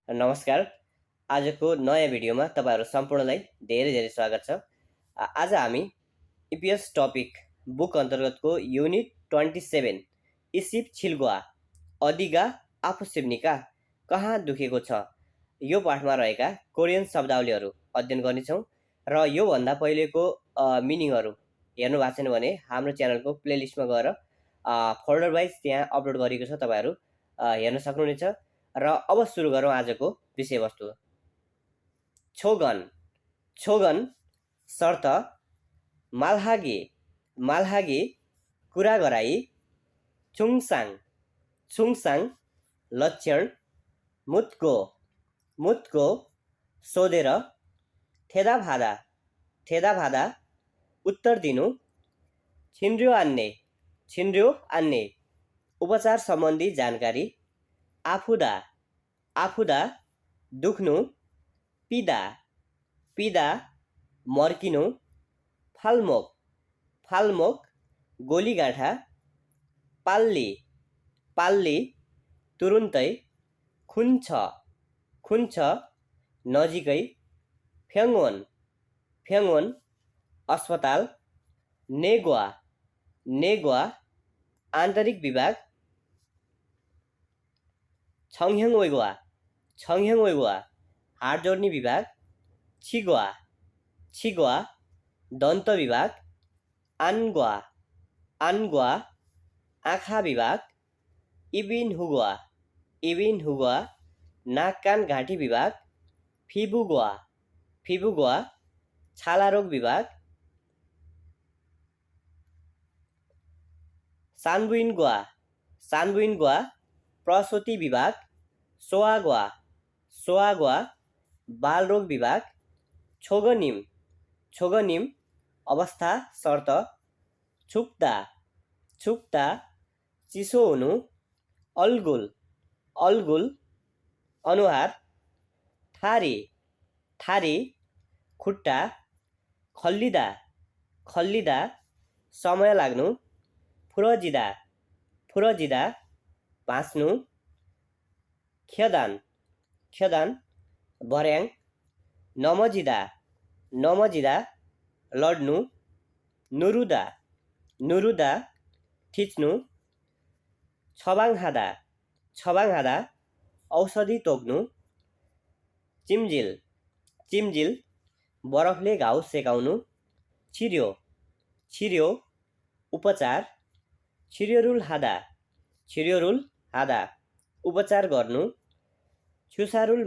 नमस्कार। आजको नयाँ भिडियोमा तपाईहरु सम्पूर्णलाई धेरै धेरै स्वागत छ। आज हामी इपिएस टपिक बुक अन्तर्गतको युनिट 27 इसिप छिल्गुवा अधिगा आफुसिब्निका कहाँ दुखेको छ यो पाठमा रहेका कोरियन शब्दावलीहरू अध्ययन गर्नेछौँ र यो भन्दा पहिलेको मिनिङहरू हेर्नु भएको छैन भने हाम्रो च्यानलको प्लेलिस्टमा गएर फोल्डर वाइज त्यहाँ अपलोड गरेको छ, तपाईहरु हेर्न सक्नुहुनेछ। र अब सुरु गरौँ आजको विषयवस्तु। छोगन छोगन शर्त मालहागी मालहागी कुरा गराई छुङसाङ छुङसाङ लक्षण मुतको मुतको सोधेर थेदा भादा उत्तर दिनु छिन्ड्यो आन्ने उपचार सम्बन्धी जानकारी आफुदा दुख्नु पिदा मर्किनु फाल्मोक गोलीगाँठा पाल्ली तुरुन्तै खुन्छ नजिकै फ्याङ्गोन अस्पताल नेगुवा आन्तरिक विभाग छङह्याङ वेगुवा हाड जोड्ने विभाग छिगुवा दन्त विभाग आन्गुवा आँखा विभाग इबिन हुगुवा नाक कान घाँटी विभाग फिबुगुवा छाला रोग विभाग सानबुइनगुवा प्रसुति विभाग सोआगुवा बाल रोग विभाग छोगनिम अवस्था शर्त छुक्ता चिसो हुनु अल्गुल अनुहार थारी खुट्टा खल्लिदा समय लाग्नु फुरजिदा भाँच्नु ख्यदान भर्याङ नमजिदा लड्नु नुरुदा थिच्नु छबाङ औषधि तोक्नु चिम्जिल बरफले घाउ सेकाउनु छिर्यो उपचार छिर्योरुल हादा उपचार गर्नु छुसारुल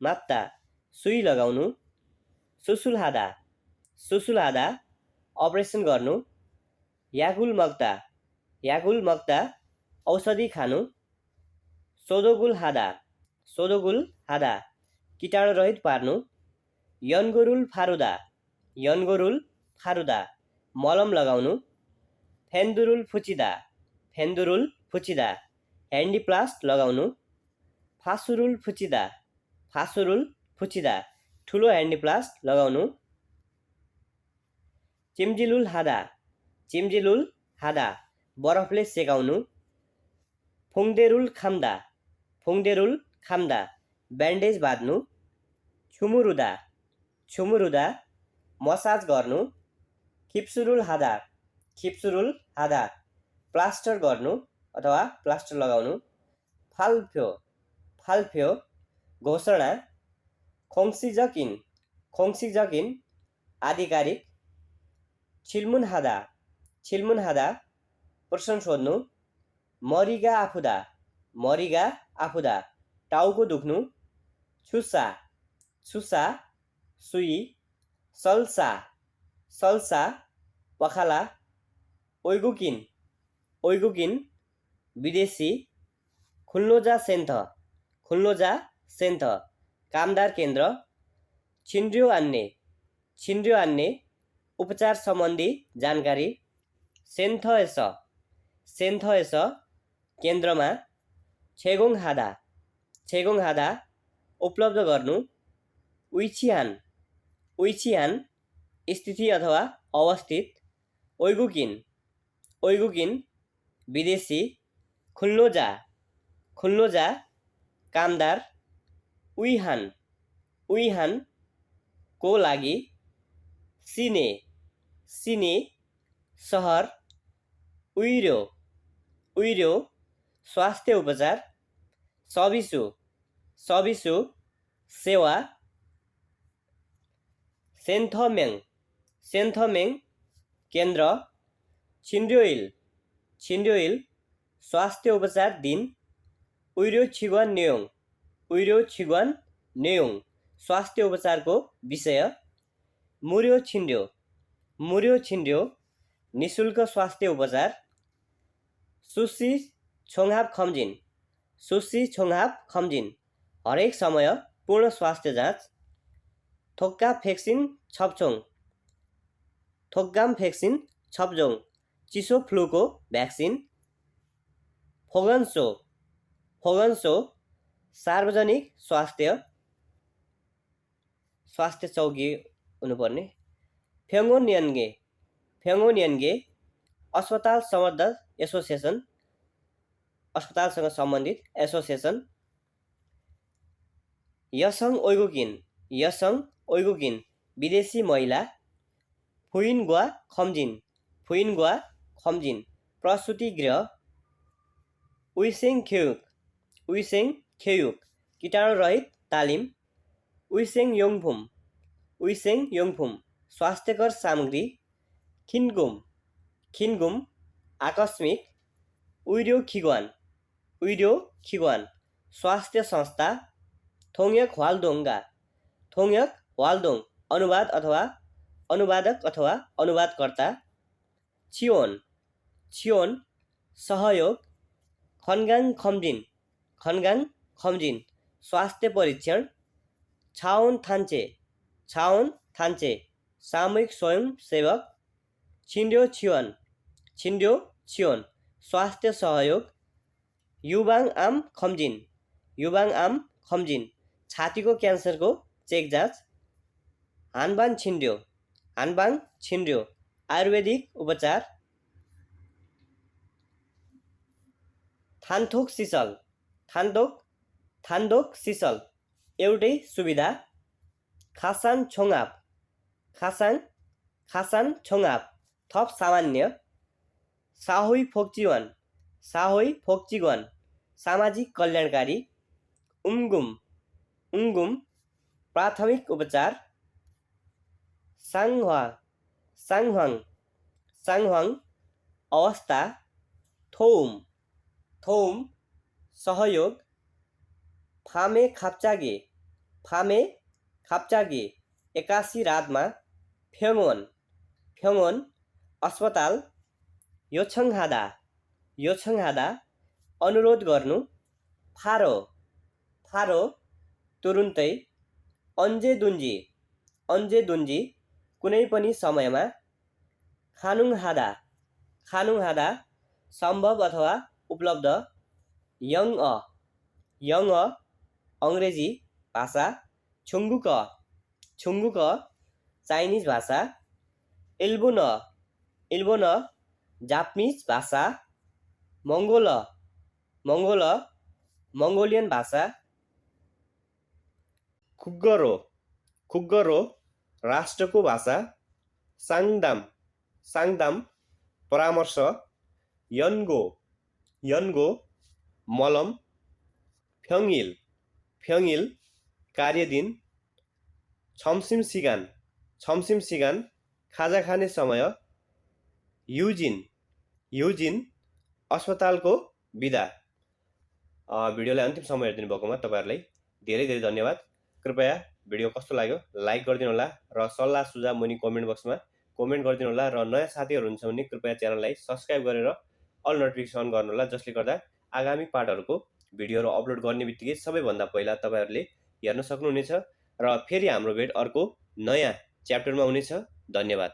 मात्ता सुई लगाउनु सुसुल हादा अपरेसन गर्नु यागुल मक्ता औषधि खानु सोदोगुल हादा कीटाणु रहित पार्नु यनगोरुल फारुदा मलम लगाउनु फेन्दुरुल फुचिदा ह्यान्डिप्लास्ट लगाउनु फासुरुल फुचिदा ठुलो ह्यान्डिप्लास्ट लगाउनु चिम्जिलुल हादा बरफले सेकाउनु फुङदेरुल खाम्दा ब्यान्डेज बाँध्नु छुमुरुदा मसाज गर्नु खिप्सुरुल हादा प्लास्टर गर्नु अथवा प्लास्टर लगाउनु फाल्फ्यो घोषणा खोङसिजकिन आधिकारिक छिल्मुन हादा प्रश्न सोध्नु मरिगा आफुदा टाउको दुख्नु छुसा सुई सल्सा पखाला ओइगुकिन विदेशी खुल्नोजा सेन्थ कामदार केन्द्र छिन्ड्यो आन्ने उपचार सम्बन्धी जानकारी सेन्थएस केन्द्रमा छेगोङ हादा उपलब्ध गर्नु उइछिहान स्थिति अथवा अवस्थित ओइगुकिन विदेशी खुल्नोजा कामदार, उइहान, उइहानको लागि, सिने, सिने सहर, उइर्यो, उइर्यो स्वास्थ्य उपचार, सबिसु, सबिसु सेवा, सेन्थमेङ, सेन्थमेङ केन्द्र, छिन्ड्योइल, छिन्ड्योइल स्वास्थ्य उपचार दिन, उइर्यो छिग्वान नेयोङ, उइर्यो छिग्वान नेयोङ स्वास्थ्य उपचारको विषय, मुर्यो छिन्ड्यो, मुर्यो छिन्ड्यो निशुल्क स्वास्थ्य उपचार, सुसी छोङहाप खम्जिन, सुसी छोङहाप खम्जिन हरेक समय पूर्ण स्वास्थ्य जाँच, थोक्का भेक्सिन छप्चोङ, थोक्गाम भेक्सिन छप्जोङ चिसो फ्लूको भ्याक्सिन, फोगन्सो, फोगन्सो सार्वजनिक स्वास्थ्य, स्वास्थ्य चौकी हुनुपर्ने, फेङ्गोन्यान्गे, फेङ्गोन्यान्गे अस्पताल सम्बद्ध एसोसिएसन, अस्पतालसँग सम्बन्धित एसोसिएसन, यसङ ओइगुकिन, यसङ ओइगुकिन विदेशी महिला, फुइनग्वा खम्जिन, फुइनग्वा खम्जिन प्रसुति गृह, उइसेङ खेयुक, उइसेङ खेयुक कीटाणुरहित तालिम, उइसेङ योङफुम, उइसेङ योङफुम स्वास्थ्यकर सामग्री, खिन्गुम, खिन्गुम आकस्मिक, उइर्यो खिग्वान, उइर्यो खिग्वान स्वास्थ्य संस्था, थोङ्यक ह्वालदोङ्गा, थोङ्यक ह्वालदोङ अनुवाद अथवा अनुवादक अथवा अनुवादकर्ता, छियोन, छियोन सहयोग, खनगाङ खम्जिन, खनगाङ खम्जिन स्वास्थ्य परीक्षण, छाओन थान्चे, छाओन थान्चे सामूहिक स्वयंसेवक, छिन्ड्यो छियोन, छिन्ड्यो छियोन स्वास्थ्य सहयोग, युबाङ आम खम्जिन, युबाङ आम खम्जिन छातीको क्यान्सरको चेक जाँच, हानबान छिन्ड्यो, हानबाङ छिन्ड्यो आयुर्वेदिक उपचार, थान्थोक सिसल, थान्थोक, थान्थोक सिसल एउटै सुविधा, खासान छोङआप, खासान, खासान छोङआप थप सामान्य, साहोइ फोक्चिवान, साहोइ फोक्चिगवान सामाजिक कल्याणकारी, उङ्गुम, उङ्गुम प्राथमिक उपचार, साङह्वा, साङह्वाङ, साङह्वाङ अवस्था, थोउम, थोउम सहयोग, फामे खाप्चागे, फामे खाप्चागे 81 रातमा, फ्योङवन, फ्योङवन अस्पताल, योछङहादा, योछङहादा अनुरोध गर्नु, फारो, फारो तुरुन्तै, अन्जे दुन्जी, अन्जे दुन्जी कुनै पनि समयमा, खानुङहादा, खानुङहादा सम्भव अथवा उपलब्ध, यङ अ अङ्ग्रेजी भाषा, छुङ्गुक, छुङ्गुक चाइनिज भाषा, इल्बुन, इल्बुन जापानिज भाषा, मङ्गोल, मङ्गोल मङ्गोलियन भाषा, खुग्गरो, खुग्गरो राष्ट्रको भाषा, साङदाम, साङदाम परामर्श, यन्गो, यन्गो मलम, फ्योङइल, फ्योङइल कार्यदिन, छम्सिम सिगान, छम्सिम सिगान खाजा खाने समय, युजिन, युजिन अस्पतालको बिदा। भिडियोलाई अन्तिम समय हेरिदिनु भएकोमा तपाईँहरूलाई धेरै धेरै धन्यवाद। कृपया भिडियो कस्तो लाग्यो लाइक गरिदिनु होला र सल्लाह सुझाव मुनि कमेन्ट बक्समा कमेन्ट गरिदिनु होला र नयाँ साथीहरू हुनुहुन्छ भने कृपया च्यानललाई सब्स्क्राइब गरेर अल नोटिफिकेसन गर्नु होला, जसले गर्दा आगामी पार्टहरूको भिडियोहरू अपलोड गर्ने बित्तिकै सबैभन्दा पहिला तपाईँहरूले हेर्न सक्नुहुनेछ र फेरि हाम्रो भेट अर्को नयाँ च्याप्टरमा हुनेछ। धन्यवाद।